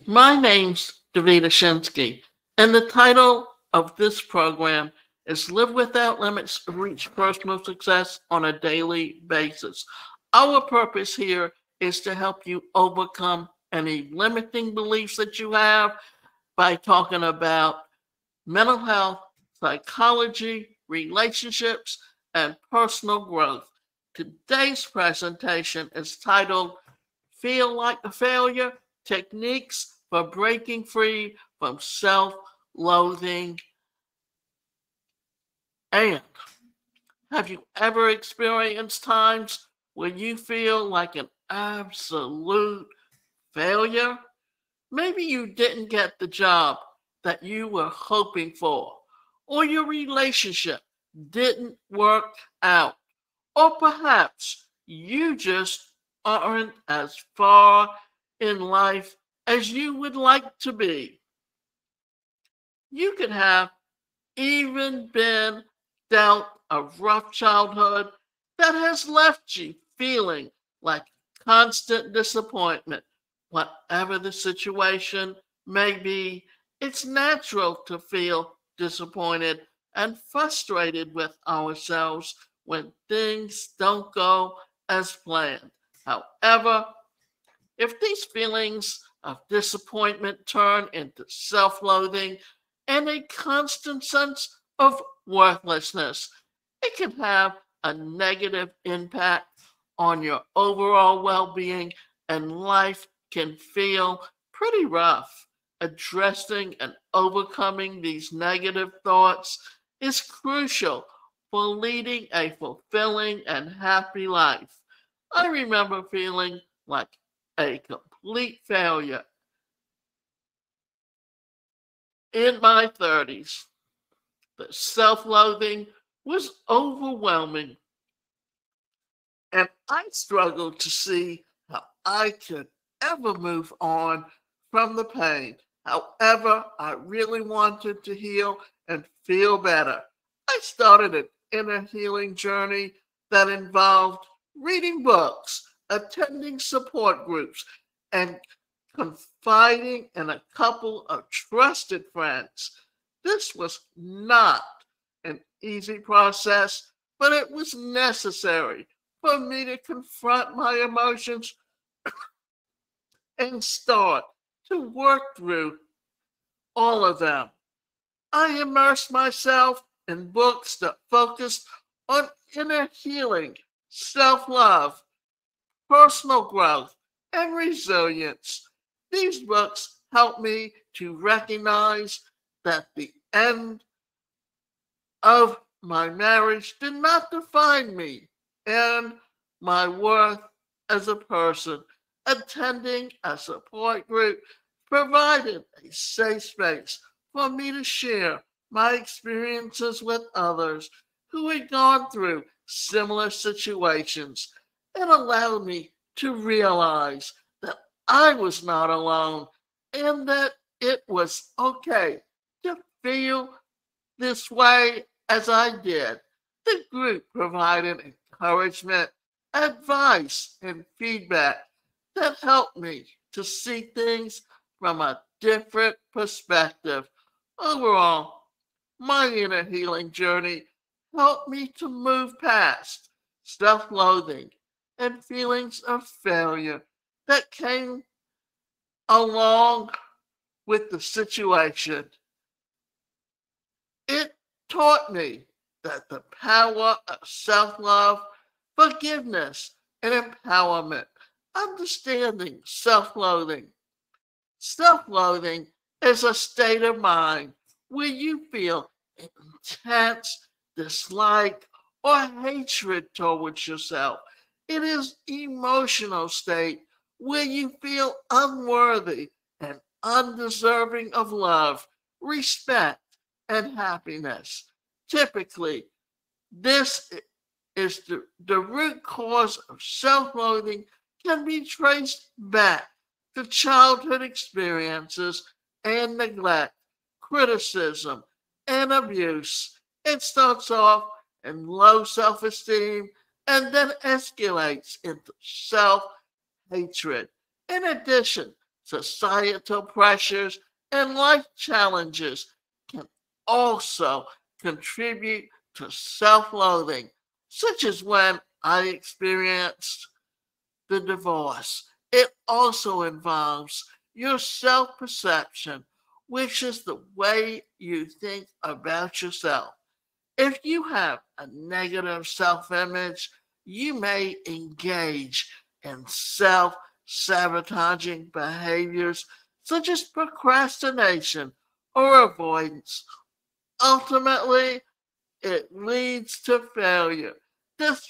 My name's Davida Shinsky, and the title of this program is Live Without Limits, Reach Personal Success on a Daily Basis. Our purpose here is to help you overcome any limiting beliefs that you have by talking about mental health, psychology, relationships, and personal growth. Today's presentation is titled Feel Like a Failure Techniques for Breaking Free from Self Loathing. And have you ever experienced times where you feel like an absolute failure? Maybe you didn't get the job that you were hoping for, or your relationship didn't work out, or perhaps you just aren't as far in life as you would like to be. You could have even been dealt a rough childhood that has left you feeling like constant disappointment. Whatever the situation may be, it's natural to feel disappointed and frustrated with ourselves when things don't go as planned. However, if these feelings of disappointment turn into self loathing and a constant sense of worthlessness, it can have a negative impact on your overall well being, and life can feel pretty rough. Addressing and overcoming these negative thoughts is crucial for leading a fulfilling and happy life. I remember feeling like a complete failure in my 30s. The self loathing was overwhelming, and I struggled to see how I could ever move on from the pain. However, I really wanted to heal and feel better. I started an inner healing journey that involved reading books, attending support groups, and confiding in a couple of trusted friends. This was not an easy process, but it was necessary for me to confront my emotions and start to work through all of them. I immersed myself in books that focused on inner healing, self love, personal growth, and resilience. These books help me to recognize that the end of my marriage did not define me and my worth as a person. Attending a support group provided a safe space for me to share my experiences with others who had gone through similar situations. It allowed me to realize that I was not alone and that it was okay to feel this way as I did. The group provided encouragement, advice, and feedback that helped me to see things from a different perspective. Overall, my inner healing journey helped me to move past self loathing and feelings of failure that came along with the situation. It taught me that the power of self love, forgiveness, and empowerment, understanding self loathing. Self loathing is a state of mind where you feel intense dislike or hatred towards yourself. It is emotional state where you feel unworthy and undeserving of love, respect, and happiness. Typically, this is the root cause of self-loathing can be traced back to childhood experiences and neglect, criticism, and abuse. It starts off in low self-esteem and then escalates into self-hatred. In addition, societal pressures, and life challenges can also contribute to self-loathing, such as when I experienced the divorce. It also involves your self-perception, which is the way you think about yourself. If you have a negative self-image, you may engage in self-sabotaging behaviors such as procrastination or avoidance. Ultimately, it leads to failure. This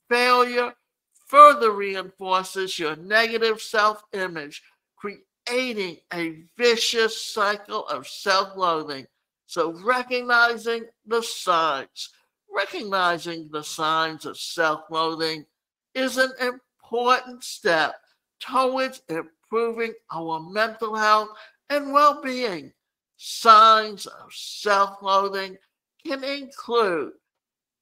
failure further reinforces your negative self-image, creating a vicious cycle of self-loathing. So recognizing the signs of self-loathing is an important step towards improving our mental health and well-being. Signs of self-loathing can include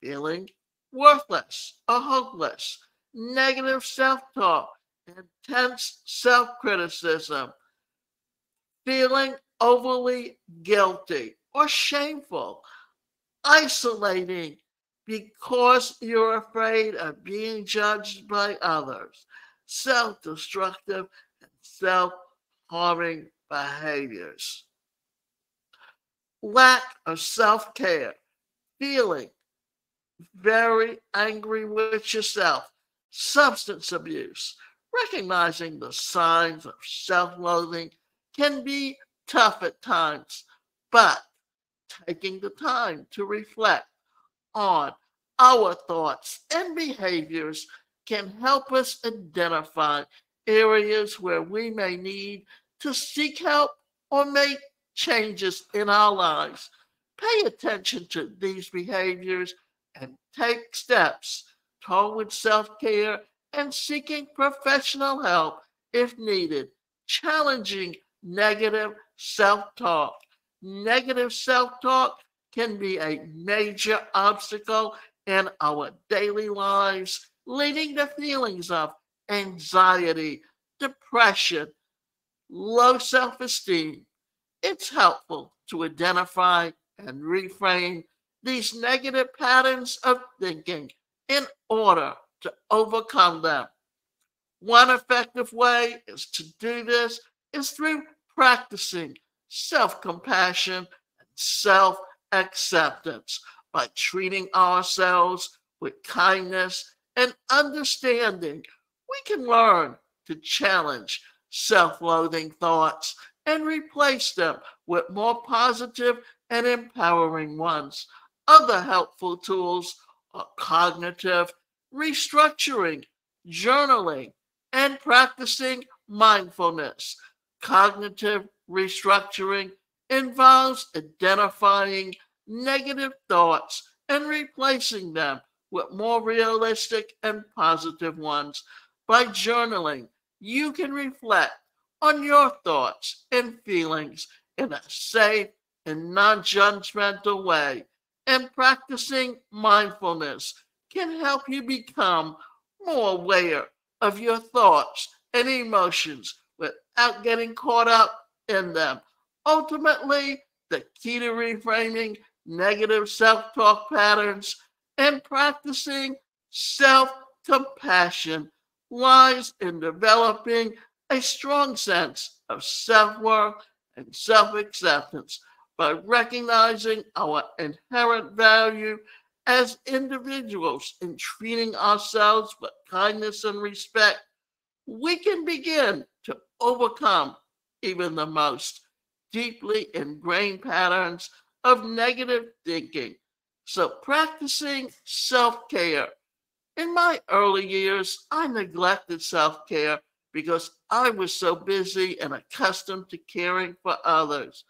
feeling worthless or hopeless, negative self-talk, intense self-criticism, feeling overly guilty or shameful, isolating because you're afraid of being judged by others, self-destructive and self-harming behaviors, lack of self-care, feeling very angry with yourself, substance abuse. Recognizing the signs of self-loathing can be tough at times, but taking the time to reflect on our thoughts and behaviors can help us identify areas where we may need to seek help or make changes in our lives. Pay attention to these behaviors and take steps toward self-care and seeking professional help if needed. Challenging negative self-talk. Negative self-talk can be a major obstacle in our daily lives, leading to feelings of anxiety, depression, low self-esteem. It's helpful to identify and reframe these negative patterns of thinking in order to overcome them. One effective way is to do this is through practicing self-compassion and self-acceptance by treating ourselves with kindness and understanding. We can learn to challenge self-loathing thoughts and replace them with more positive and empowering ones. Other helpful tools are cognitive restructuring, journaling, and practicing mindfulness. Cognitive restructuring involves identifying negative thoughts and replacing them with more realistic and positive ones. By journaling, you can reflect on your thoughts and feelings in a safe and non-judgmental way. And practicing mindfulness can help you become more aware of your thoughts and emotions without getting caught up in them. Ultimately, the key to reframing negative self-talk patterns and practicing self-compassion lies in developing a strong sense of self-worth and self-acceptance. By recognizing our inherent value as individuals and treating ourselves with kindness and respect, we can begin to overcome even the most deeply ingrained patterns of negative thinking. So, practicing self care. In my early years, I neglected self care because I was so busy and accustomed to caring for others.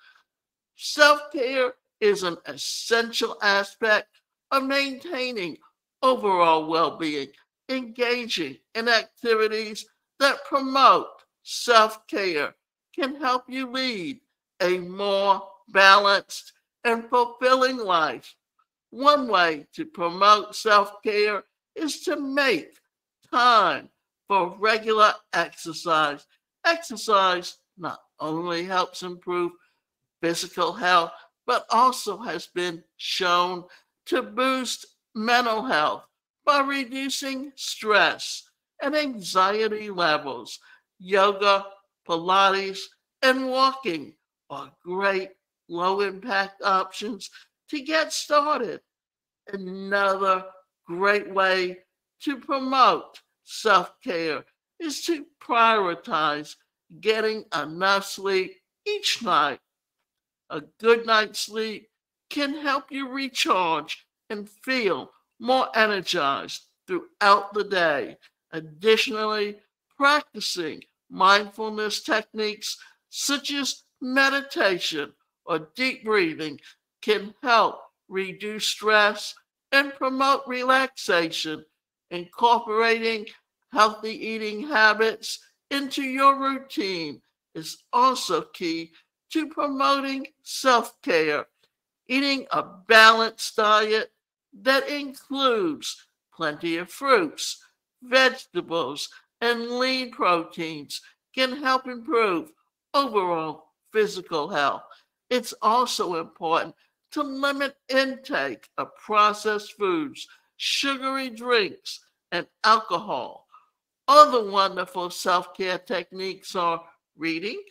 Self care is an essential aspect of maintaining overall well being, engaging in activities that promote self care can help you lead a more balanced and fulfilling life. One way to promote self care is to make time for regular exercise. Exercise not only helps improve physical health, but also has been shown to boost mental health by reducing stress and anxiety levels. Yoga, Pilates, and walking are great low impact options to get started. Another great way to promote self care is to prioritize getting enough sleep each night. A good night's sleep can help you recharge and feel more energized throughout the day. Additionally, practicing mindfulness techniques such as meditation or deep breathing can help reduce stress and promote relaxation. Incorporating healthy eating habits into your routine is also key to promoting self care. Eating a balanced diet that includes plenty of fruits, vegetables, and lean proteins can help improve overall physical health. It's also important to limit intake of processed foods, sugary drinks, and alcohol. Other wonderful self care techniques are reading,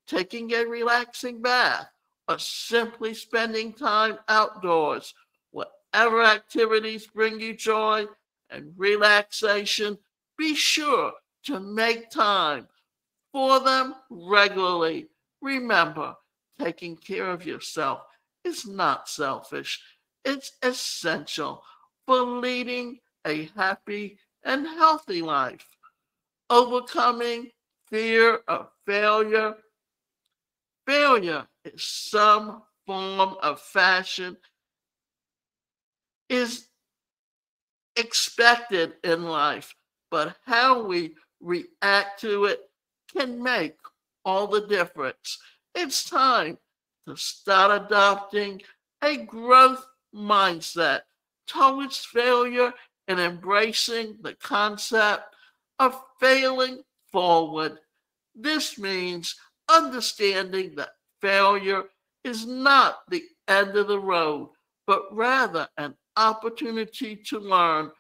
taking a relaxing bath, or simply spending time outdoors. Whatever activities bring you joy and relaxation, be sure to make time for them regularly. Remember, taking care of yourself is not selfish, it's essential for leading a happy and healthy life. Overcoming fear of failure. Failure is some form of fashion, is expected in life, but how we react to it can make all the difference. It's time to start adopting a growth mindset towards failure and embracing the concept of failing forward. This means understanding that failure is not the end of the road, but rather an opportunity to learn,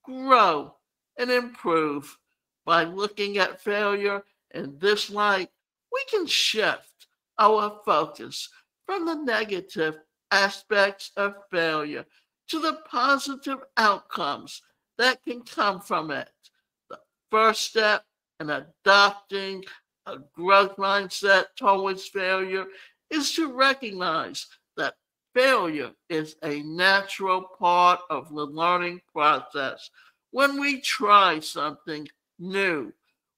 grow, and improve. By looking at failure in this light, we can shift our focus from the negative aspects of failure to the positive outcomes that can come from it. The first step in adopting a growth mindset towards failure is to recognize that failure is a natural part of the learning process. When we try something new,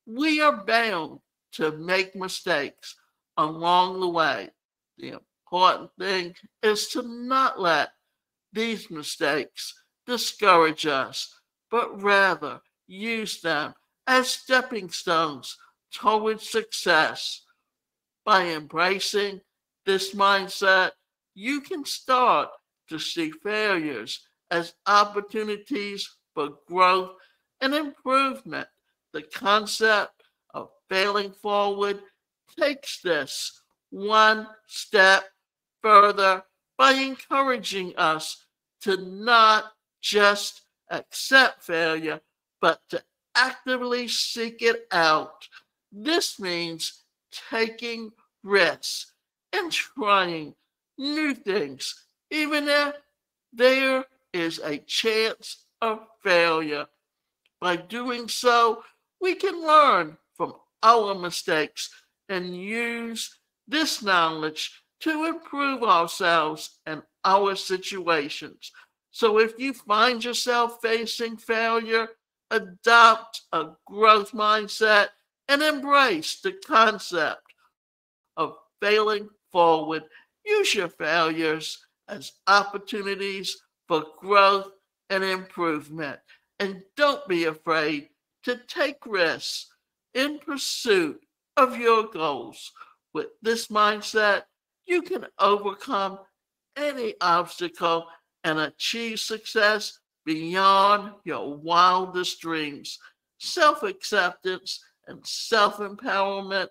we are bound to make mistakes along the way. The important thing is to not let these mistakes discourage us, but rather use them as stepping stones towards success. By embracing this mindset, you can start to see failures as opportunities for growth and improvement. The concept of failing forward takes this one step further by encouraging us to not just accept failure, but to actively seek it out. This means taking risks and trying new things, even if there is a chance of failure. By doing so, we can learn from our mistakes and use this knowledge to improve ourselves and our situations. So if you find yourself facing failure, adopt a growth mindset and embrace the concept of failing forward. Use your failures as opportunities for growth and improvement. And don't be afraid to take risks in pursuit of your goals. With this mindset, you can overcome any obstacle and achieve success beyond your wildest dreams. Self acceptance and self-empowerment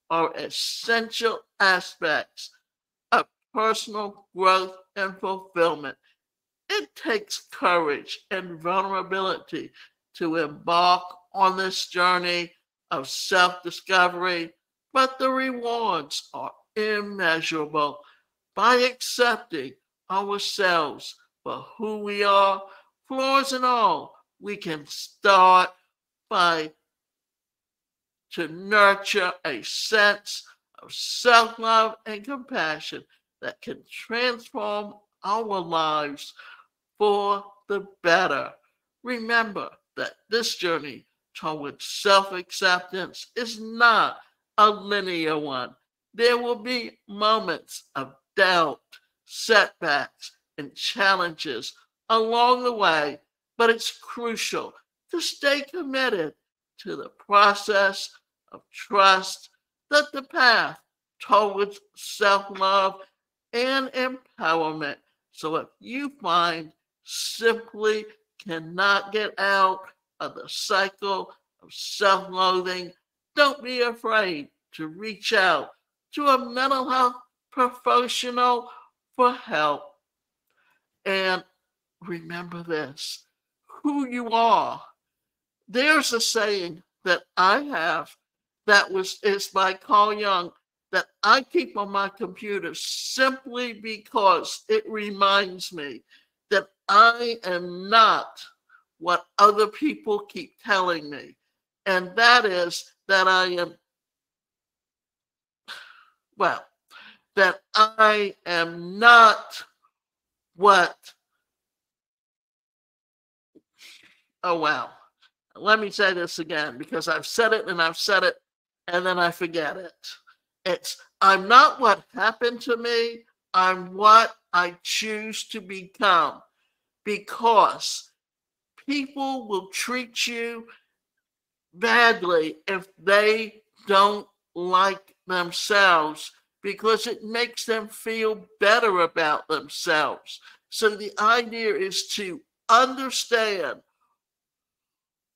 are essential aspects of personal growth and fulfillment. It takes courage and vulnerability to embark on this journey of self-discovery, but the rewards are immeasurable. By accepting ourselves for who we are, flaws and all, we can start by to nurture a sense of self-love and compassion that can transform our lives for the better. Remember that this journey towards self-acceptance is not a linear one. There will be moments of doubt, setbacks, and challenges along the way, but it's crucial to stay committed to the process of trust that the path towards self-love and empowerment. So if you find simply cannot get out of the cycle of self-loathing, don't be afraid to reach out to a mental health professional for help. And remember this, who you are. There's a saying that I have is by Carl Jung that I keep on my computer simply because it reminds me that I am not what other people keep telling me. And that is that that I am not what, oh wow. Let me say this again because I've said it and then I forget it. It's, I'm not what happened to me, I'm what I choose to become, because people will treat you badly if they don't like themselves because it makes them feel better about themselves. So the idea is to understand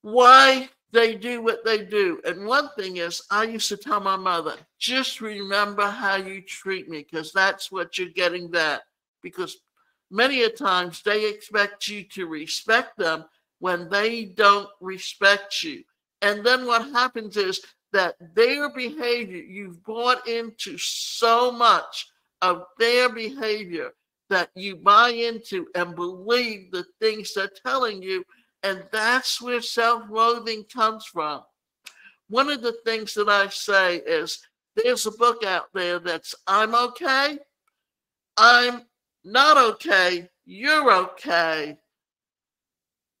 why they do what they do. And one thing is, I used to tell my mother, just remember how you treat me, because that's what you're getting back. Because many a times they expect you to respect them when they don't respect you. And then what happens is that their behavior, you've bought into so much of their behavior that you buy into and believe the things they're telling you. And that's where self-loathing comes from. One of the things that I say is there's a book out there that's I'm okay, I'm not okay, you're okay,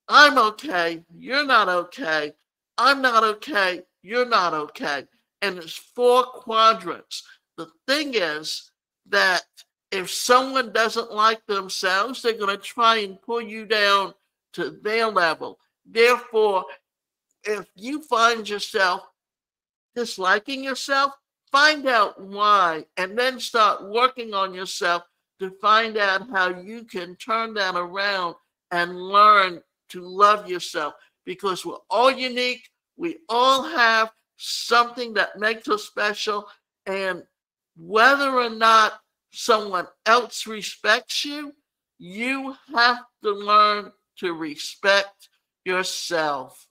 I'm okay, you're not okay, I'm not okay, you're not okay. And it's 4 quadrants. The thing is that if someone doesn't like themselves, they're going to try and pull you down to their level. Therefore, if you find yourself disliking yourself, find out why, and then start working on yourself to find out how you can turn that around and learn to love yourself, because we're all unique. We all have something that makes us special, and whether or not someone else respects you, you have to learn to respect yourself.